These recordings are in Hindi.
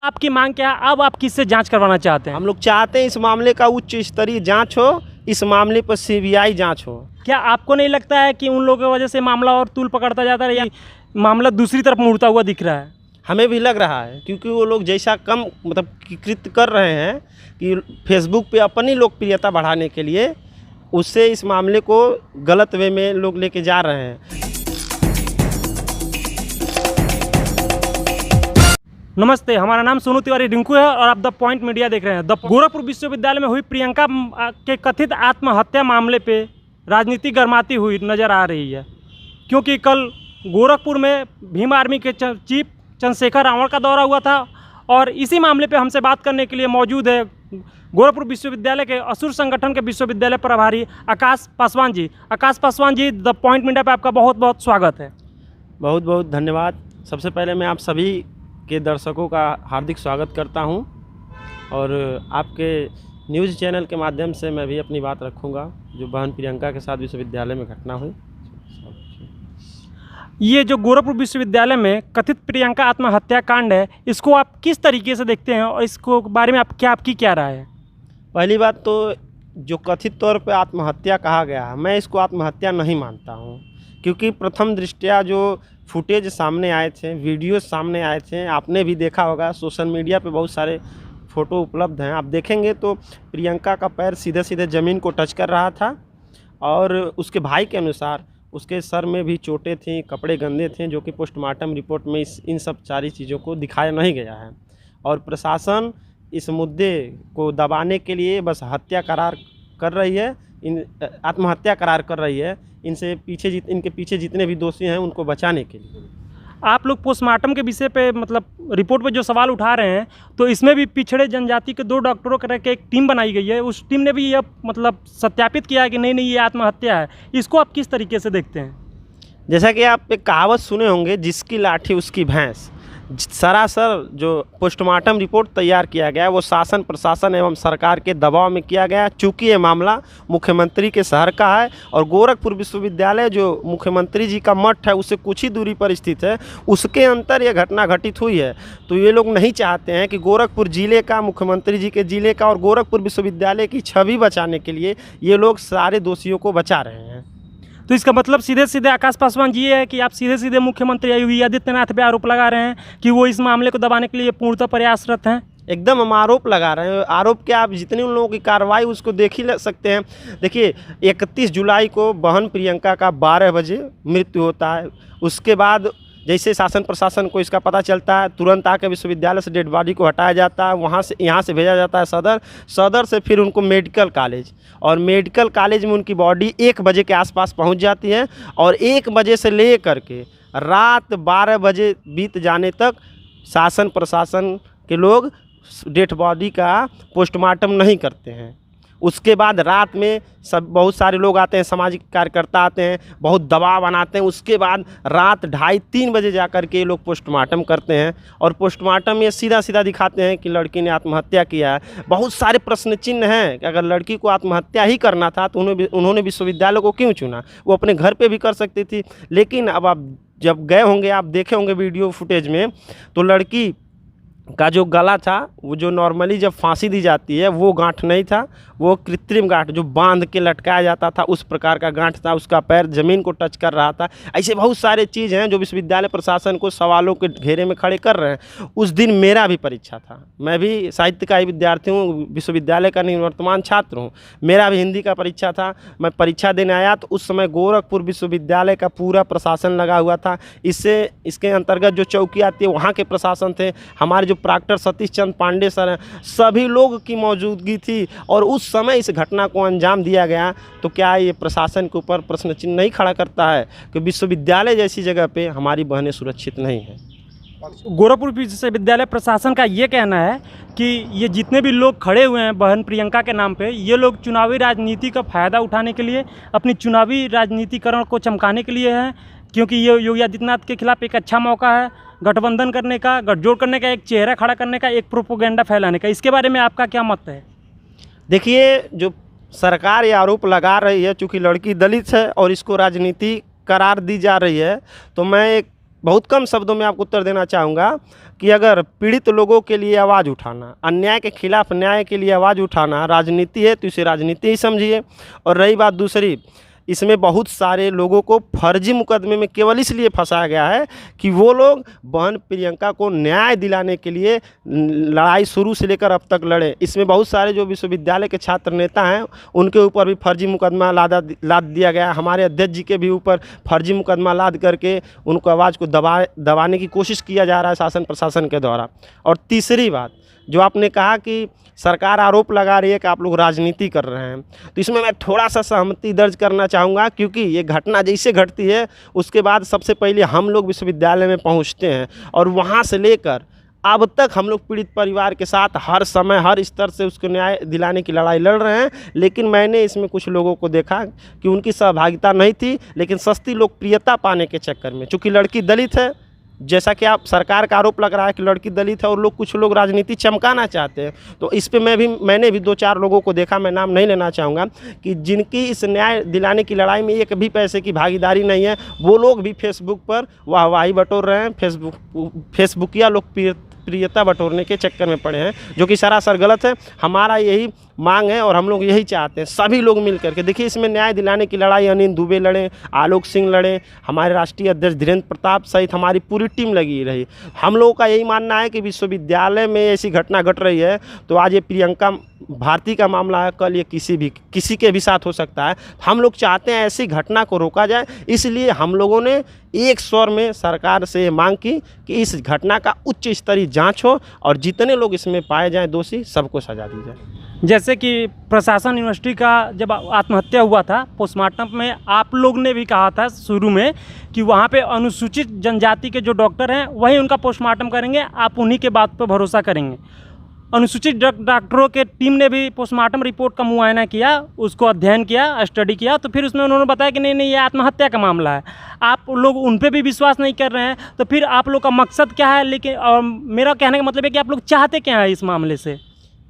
आपकी मांग क्या है? अब आप किससे जांच करवाना चाहते हैं? हम लोग चाहते हैं इस मामले का उच्च स्तरीय जांच हो, इस मामले पर सीबीआई जांच हो। क्या आपको नहीं लगता है कि उन लोगों की वजह से मामला और तूल पकड़ता जाता है या मामला दूसरी तरफ मुड़ता हुआ दिख रहा है? हमें भी लग रहा है, क्योंकि वो लोग जैसा कम मतलब कि कृत्य कर रहे हैं कि फेसबुक पे अपनी लोकप्रियता बढ़ाने के लिए, उससे इस मामले को गलत वे में लोग लेके जा रहे हैं। नमस्ते, हमारा नाम सोनू तिवारी रिंकू है और आप द पॉइंट मीडिया देख रहे हैं। गोरखपुर विश्वविद्यालय में हुई प्रियंका के कथित आत्महत्या मामले पे राजनीति गर्माती हुई नजर आ रही है, क्योंकि कल गोरखपुर में भीम आर्मी के चीफ चंद्रशेखर रावण का दौरा हुआ था और इसी मामले पे हमसे बात करने के लिए मौजूद है गोरखपुर विश्वविद्यालय के असुर संगठन के विश्वविद्यालय प्रभारी आकाश पासवान जी। आकाश Paswan ji, the point media पे आपका बहुत बहुत स्वागत है। बहुत बहुत धन्यवाद। सबसे पहले मैं आप सभी के दर्शकों का हार्दिक स्वागत करता हूं और आपके न्यूज़ चैनल के माध्यम से मैं भी अपनी बात रखूंगा जो बहन प्रियंका के साथ विश्वविद्यालय में घटना हुई। ये जो गोरखपुर विश्वविद्यालय में कथित प्रियंका आत्महत्या कांड है, इसको आप किस तरीके से देखते हैं और इसको बारे में आपकी क्या राय है? पहली बात तो जो कथित तौर पे आत्महत्या कहा गया है, मैं इसको आत्महत्या नहीं मानता हूं, क्योंकि प्रथम दृष्टया जो फुटेज सामने आए थे, वीडियो सामने आए थे, आपने भी देखा होगा, सोशल मीडिया पे बहुत सारे फ़ोटो उपलब्ध हैं। आप देखेंगे तो प्रियंका का पैर सीधे सीधे ज़मीन को टच कर रहा था और उसके भाई के अनुसार उसके सर में भी चोटें थीं, कपड़े गंदे थे, जो कि पोस्टमार्टम रिपोर्ट में इन सब सारी चीज़ों को दिखाया नहीं गया है। और प्रशासन इस मुद्दे को दबाने के लिए बस हत्या करार कर रही है, आत्महत्या करार कर रही है, इनके पीछे जितने भी दोषी हैं उनको बचाने के लिए। आप लोग पोस्टमार्टम के विषय पे मतलब रिपोर्ट पे जो सवाल उठा रहे हैं, तो इसमें भी पिछड़े जनजाति के 2 डॉक्टरों के एक टीम बनाई गई है। उस टीम ने भी यह मतलब सत्यापित किया है कि नहीं ये आत्महत्या है। इसको आप किस तरीके से देखते हैं? जैसा कि आप एक कहावत सुने होंगे, जिसकी लाठी उसकी भैंस। सरासर जो पोस्टमार्टम रिपोर्ट तैयार किया गया है वो शासन प्रशासन एवं सरकार के दबाव में किया गया है। चूँकि ये मामला मुख्यमंत्री के शहर का है और गोरखपुर विश्वविद्यालय जो मुख्यमंत्री जी का मठ है उससे कुछ ही दूरी पर स्थित है, उसके अंतर ये घटना घटित हुई है। तो ये लोग नहीं चाहते हैं कि गोरखपुर ज़िले का, मुख्यमंत्री जी के ज़िले का और गोरखपुर विश्वविद्यालय की छवि बचाने के लिए ये लोग सारे दोषियों को बचा रहे हैं। तो इसका मतलब सीधे सीधे आकाश पासवान जी ये है कि आप सीधे सीधे मुख्यमंत्री योगी आदित्यनाथ पे आरोप लगा रहे हैं कि वो इस मामले को दबाने के लिए पूर्णतः प्रयासरत हैं। एकदम हम आरोप लगा रहे हैं। आरोप क्या, आप जितनी उन लोगों की कार्रवाई उसको देख ही सकते हैं। देखिए, 31 जुलाई को बहन प्रियंका का 12 बजे मृत्यु होता है। उसके बाद जैसे शासन प्रशासन को इसका पता चलता है, तुरंत आकर विश्वविद्यालय से डेड बॉडी को हटाया जाता है, वहाँ से यहाँ से भेजा जाता है सदर से फिर उनको मेडिकल कॉलेज, और मेडिकल कॉलेज में उनकी बॉडी 1 बजे के आसपास पहुँच जाती है और 1 बजे से ले करके रात 12 बजे बीत जाने तक शासन प्रशासन के लोग डेड बॉडी का पोस्टमार्टम नहीं करते हैं। उसके बाद रात में बहुत सारे लोग आते हैं, सामाजिक कार्यकर्ता आते हैं, बहुत दबाव बनाते हैं। उसके बाद रात 2:30-3 बजे जा कर के ये लोग पोस्टमार्टम करते हैं और पोस्टमार्टम में सीधा सीधा दिखाते हैं कि लड़की ने आत्महत्या किया है। बहुत सारे प्रश्न चिन्ह हैं कि अगर लड़की को आत्महत्या ही करना था तो उन्होंने विश्वविद्यालय को क्यों चुना? वो अपने घर पर भी कर सकती थी। लेकिन अब आप जब गए होंगे, आप देखे होंगे वीडियो फुटेज में, तो लड़की का जो गला था वो जो नॉर्मली जब फांसी दी जाती है वो गांठ नहीं था, वो कृत्रिम गांठ जो बांध के लटकाया जाता था उस प्रकार का गांठ था। उसका पैर ज़मीन को टच कर रहा था। ऐसे बहुत सारे चीज़ हैं जो विश्वविद्यालय प्रशासन को सवालों के घेरे में खड़े कर रहे हैं। उस दिन मेरा भी परीक्षा था, मैं भी साहित्य का ही विद्यार्थी हूँ, विश्वविद्यालय का निवर्तमान छात्र हूँ। मेरा भी हिंदी का परीक्षा था। मैं परीक्षा देने आया तो उस समय गोरखपुर विश्वविद्यालय का पूरा प्रशासन लगा हुआ था। इसके अंतर्गत जो चौकी आती है वहाँ के प्रशासन थे, हमारे जो प्रॉक्टर सतीश चंद्र पांडे सर हैं, सभी लोग की मौजूदगी थी और उस समय इस घटना को अंजाम दिया गया। तो क्या ये प्रशासन के ऊपर प्रश्न चिन्ह नहीं खड़ा करता है कि विश्वविद्यालय जैसी जगह पे हमारी बहनें सुरक्षित नहीं हैं? गोरखपुर विश्वविद्यालय प्रशासन का ये कहना है कि ये जितने भी लोग खड़े हुए हैं बहन प्रियंका के नाम पे, ये लोग चुनावी राजनीति का फ़ायदा उठाने के लिए, अपनी चुनावी राजनीतिकरण को चमकाने के लिए हैं, क्योंकि ये योगी आदित्यनाथ के खिलाफ एक अच्छा मौका है गठबंधन करने का, गठजोड़ करने का, एक चेहरा खड़ा करने का, एक प्रोपोगेंडा फैलाने का। इसके बारे में आपका क्या मत है? देखिए, जो सरकार ये आरोप लगा रही है, चूँकि लड़की दलित है और इसको राजनीति करार दी जा रही है, तो मैं एक बहुत कम शब्दों में आपको उत्तर देना चाहूँगा कि अगर पीड़ित लोगों के लिए आवाज़ उठाना, अन्याय के खिलाफ न्याय के लिए आवाज़ उठाना राजनीति है तो इसे राजनीति ही समझिए। और रही बात दूसरी, इसमें बहुत सारे लोगों को फर्जी मुकदमे में केवल इसलिए फंसाया गया है कि वो लोग बहन प्रियंका को न्याय दिलाने के लिए लड़ाई शुरू से लेकर अब तक लड़े। इसमें बहुत सारे जो विश्वविद्यालय के छात्र नेता हैं उनके ऊपर भी फर्जी मुकदमा लाद दिया गया। हमारे अध्यक्ष जी के भी ऊपर फर्जी मुकदमा लाद करके उनको आवाज़ को दबाने की कोशिश किया जा रहा है शासन प्रशासन के द्वारा। और तीसरी बात जो आपने कहा कि सरकार आरोप लगा रही है कि आप लोग राजनीति कर रहे हैं, तो इसमें मैं थोड़ा सा सहमति दर्ज करना चाहूँगा, क्योंकि ये घटना जैसे घटती है उसके बाद सबसे पहले हम लोग विश्वविद्यालय में पहुँचते हैं और वहाँ से लेकर अब तक हम लोग पीड़ित परिवार के साथ हर समय हर स्तर से उसको न्याय दिलाने की लड़ाई लड़ रहे हैं। लेकिन मैंने इसमें कुछ लोगों को देखा कि उनकी सहभागिता नहीं थी, लेकिन सस्ती लोकप्रियता पाने के चक्कर में, चूँकि लड़की दलित है, जैसा कि आप सरकार का आरोप लग रहा है कि लड़की दलित है और कुछ लोग राजनीति चमकाना चाहते हैं, तो इस पे मैंने भी 2-4 लोगों को देखा, मैं नाम नहीं लेना चाहूँगा, कि जिनकी इस न्याय दिलाने की लड़ाई में एक भी पैसे की भागीदारी नहीं है, वो लोग भी फेसबुक पर वाहवाही बटोर रहे हैं, फेसबुकिया लोकप्रियता बटोरने के चक्कर में पड़े हैं, जो कि सरासर गलत है। हमारा यही मांग है और हम लोग यही चाहते हैं सभी लोग मिल करके। देखिए, इसमें न्याय दिलाने की लड़ाई अनिल दुबे लड़े, आलोक सिंह लड़े, हमारे राष्ट्रीय अध्यक्ष धीरेन्द्र प्रताप सहित हमारी पूरी टीम लगी रही। हम लोगों का यही मानना है कि विश्वविद्यालय में ऐसी घटना घट रही है तो आज ये प्रियंका भारती का मामला है, कल ये किसी के भी साथ हो सकता है। हम लोग चाहते हैं ऐसी घटना को रोका जाए, इसलिए हम लोगों ने एक स्वर में सरकार से मांग की कि इस घटना का उच्च स्तरीय जांच हो और जितने लोग इसमें पाए जाएं दोषी सबको सजा दी जाए। जैसे कि प्रशासन यूनिवर्सिटी का जब आत्महत्या हुआ था, पोस्टमार्टम में आप लोग ने भी कहा था शुरू में कि वहाँ पे अनुसूचित जनजाति के जो डॉक्टर हैं वही उनका पोस्टमार्टम करेंगे, आप उन्हीं के बात पर भरोसा करेंगे। अनुसूचित डॉक्टरों के टीम ने भी पोस्टमार्टम रिपोर्ट का मुआयना किया, उसको अध्ययन किया, स्टडी किया, तो फिर उसमें उन्होंने बताया कि नहीं ये आत्महत्या का मामला है। आप लोग उन पे भी विश्वास नहीं कर रहे हैं, तो फिर आप लोग का मकसद क्या है? लेकिन और मेरा कहने का मतलब है कि आप लोग चाहते क्या है इस मामले से?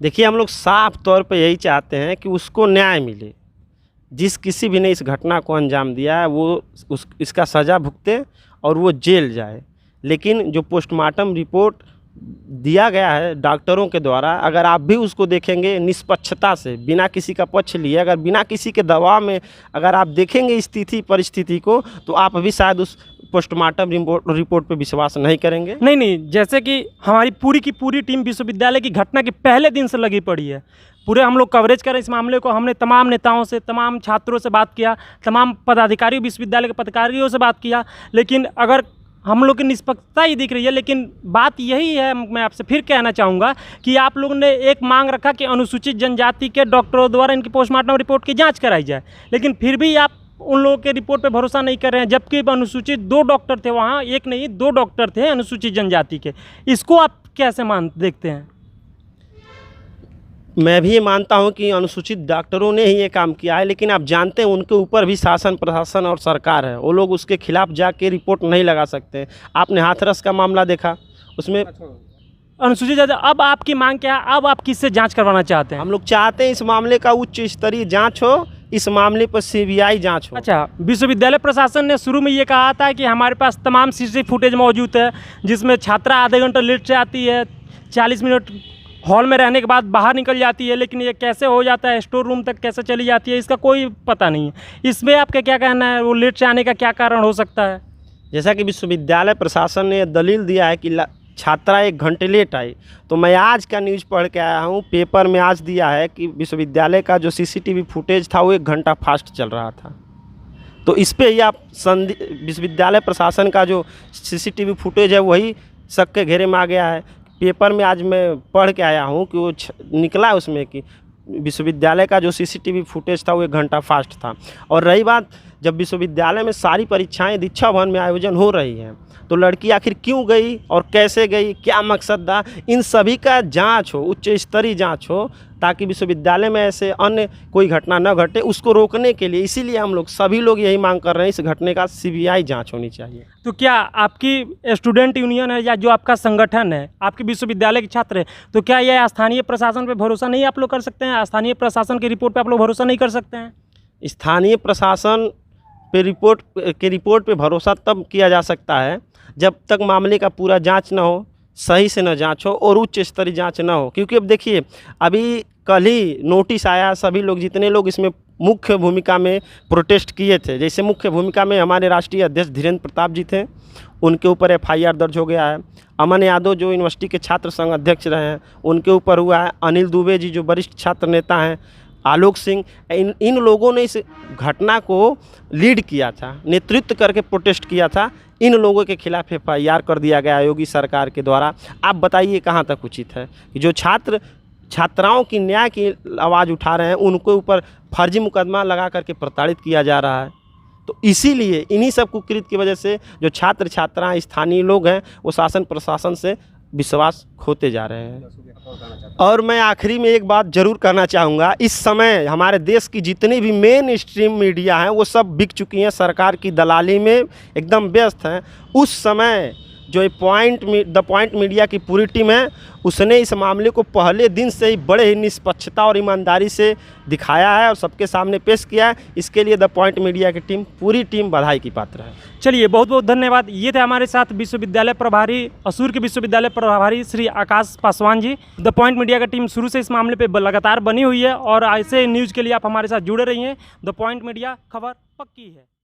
देखिए, हम लोग साफ तौर पे यही चाहते हैं कि उसको न्याय मिले। जिस किसी भी ने इस घटना को अंजाम दिया है वो इसका सज़ा भुगते और वो जेल जाए। लेकिन जो पोस्टमार्टम रिपोर्ट दिया गया है डॉक्टरों के द्वारा, अगर आप भी उसको देखेंगे निष्पक्षता से, बिना किसी का पक्ष लिए, अगर बिना किसी के दबाव में अगर आप देखेंगे स्थिति परिस्थिति को, तो आप भी शायद उस पोस्टमार्टम रिपोर्ट पे विश्वास नहीं करेंगे। नहीं, जैसे कि हमारी पूरी की पूरी टीम विश्वविद्यालय की घटना के पहले दिन से लगी पड़ी है। पूरे हम लोग कवरेज करें इस मामले को। हमने तमाम नेताओं से, तमाम छात्रों से बात किया, तमाम पदाधिकारियों, विश्वविद्यालय के पदाधिकारियों से बात किया, लेकिन अगर हम लोग की निष्पक्षता ही दिख रही है। लेकिन बात यही है, मैं आपसे फिर कहना चाहूँगा कि आप लोगों ने एक मांग रखा कि अनुसूचित जनजाति के डॉक्टरों द्वारा इनकी पोस्टमार्टम रिपोर्ट की जांच कराई जाए, लेकिन फिर भी आप उन लोगों के रिपोर्ट पे भरोसा नहीं कर रहे हैं, जबकि अनुसूचित 2 डॉक्टर थे वहाँ, एक नहीं 2 डॉक्टर थे अनुसूचित जनजाति के। इसको आप कैसे देखते हैं? मैं भी ये मानता हूँ कि अनुसूचित डॉक्टरों ने ही ये काम किया है, लेकिन आप जानते हैं उनके ऊपर भी शासन प्रशासन और सरकार है, वो लोग उसके खिलाफ जाके रिपोर्ट नहीं लगा सकते। आपने हाथरस का मामला देखा, उसमें अनुसूचित जाति। अब आपकी मांग क्या है? अब आप किससे जांच करवाना चाहते हैं? हम लोग चाहते हैं इस मामले का उच्च स्तरीय जांच हो, इस मामले पर CBI जांच हो। अच्छा, विश्वविद्यालय प्रशासन ने शुरू में ये कहा था कि हमारे पास तमाम CCTV फुटेज मौजूद है, जिसमें छात्रा आधे घंटे लेट से आती है, 40 मिनट हॉल में रहने के बाद बाहर निकल जाती है, लेकिन ये कैसे हो जाता है, स्टोर रूम तक कैसे चली जाती है, इसका कोई पता नहीं है। इसमें आपका क्या कहना है? वो लेट से आने का क्या कारण हो सकता है? जैसा कि विश्वविद्यालय प्रशासन ने दलील दिया है कि छात्रा 1 घंटे लेट आई, तो मैं आज का न्यूज़ पढ़ के आया हूँ, पेपर में आज दिया है कि विश्वविद्यालय का जो CCTV फुटेज था वो 1 घंटा फास्ट चल रहा था। तो इस पे ही आप विश्वविद्यालय प्रशासन का जो CCTV फुटेज है वही शक के घेरे में आ गया है। पेपर में आज मैं पढ़ के आया हूँ कि वो निकला उसमें कि विश्वविद्यालय का जो CCTV फुटेज था वो 1 घंटा फास्ट था। और रही बात, जब विश्वविद्यालय में सारी परीक्षाएं दीक्षा भवन में आयोजन हो रही हैं, तो लड़की आखिर क्यों गई और कैसे गई, क्या मकसद था, इन सभी का जांच हो, उच्च स्तरीय जांच हो, ताकि विश्वविद्यालय में ऐसे अन्य कोई घटना न घटे, उसको रोकने के लिए। इसीलिए हम लोग सभी लोग यही मांग कर रहे हैं, इस घटने का CBI जांच होनी चाहिए। तो क्या आपकी स्टूडेंट यूनियन है या जो आपका संगठन है, आपके विश्वविद्यालय के छात्र हैं, तो क्या यह स्थानीय प्रशासन पे भरोसा नहीं आप लोग कर सकते हैं? स्थानीय प्रशासन की रिपोर्ट पे आप लोग भरोसा नहीं कर सकते हैं? स्थानीय प्रशासन रिपोर्ट पे भरोसा तब किया जा सकता है जब तक मामले का पूरा जांच ना हो, सही से न जांच हो और उच्च स्तरीय जांच ना हो। क्योंकि अब देखिए, अभी कल ही नोटिस आया, सभी लोग, जितने लोग इसमें मुख्य भूमिका में प्रोटेस्ट किए थे, जैसे मुख्य भूमिका में हमारे राष्ट्रीय अध्यक्ष धीरेन्द्र प्रताप जी थे, उनके ऊपर FIR दर्ज हो गया है। अमन यादव जो यूनिवर्सिटी के छात्र संघ अध्यक्ष रहे हैं, उनके ऊपर हुआ है। अनिल दुबे जी जो वरिष्ठ छात्र नेता हैं, आलोक सिंह, इन लोगों ने इस घटना को लीड किया था, नेतृत्व करके प्रोटेस्ट किया था। इन लोगों के खिलाफ FIR कर दिया गया योगी सरकार के द्वारा। आप बताइए कहाँ तक उचित है कि जो छात्राओं की न्याय की आवाज़ उठा रहे हैं, उनके ऊपर फर्जी मुकदमा लगा करके प्रताड़ित किया जा रहा है। तो इसीलिए इन्हीं सब कुकृत की वजह से जो छात्र छात्राएं, स्थानीय लोग हैं, वो शासन प्रशासन से विश्वास खोते जा रहे हैं। और मैं आखिरी में एक बात जरूर कहना चाहूँगा, इस समय हमारे देश की जितनी भी मेन स्ट्रीम मीडिया हैं, वो सब बिक चुकी हैं, सरकार की दलाली में एकदम व्यस्त हैं। उस समय जो द पॉइंट मीडिया की पूरी टीम है, उसने इस मामले को पहले दिन से ही बड़े ही निष्पक्षता और ईमानदारी से दिखाया है और सबके सामने पेश किया है। इसके लिए द पॉइंट मीडिया की टीम, पूरी टीम बधाई की पात्र है। चलिए, बहुत बहुत धन्यवाद। ये थे हमारे साथ विश्वविद्यालय प्रभारी, असूर के विश्वविद्यालय प्रभारी Shri Akash Paswan ji. The point media का टीम शुरू से इस मामले पे लगातार बनी हुई है और ऐसे न्यूज़ के लिए आप हमारे साथ जुड़े रहिए। द पॉइंट मीडिया, खबर पक्की है।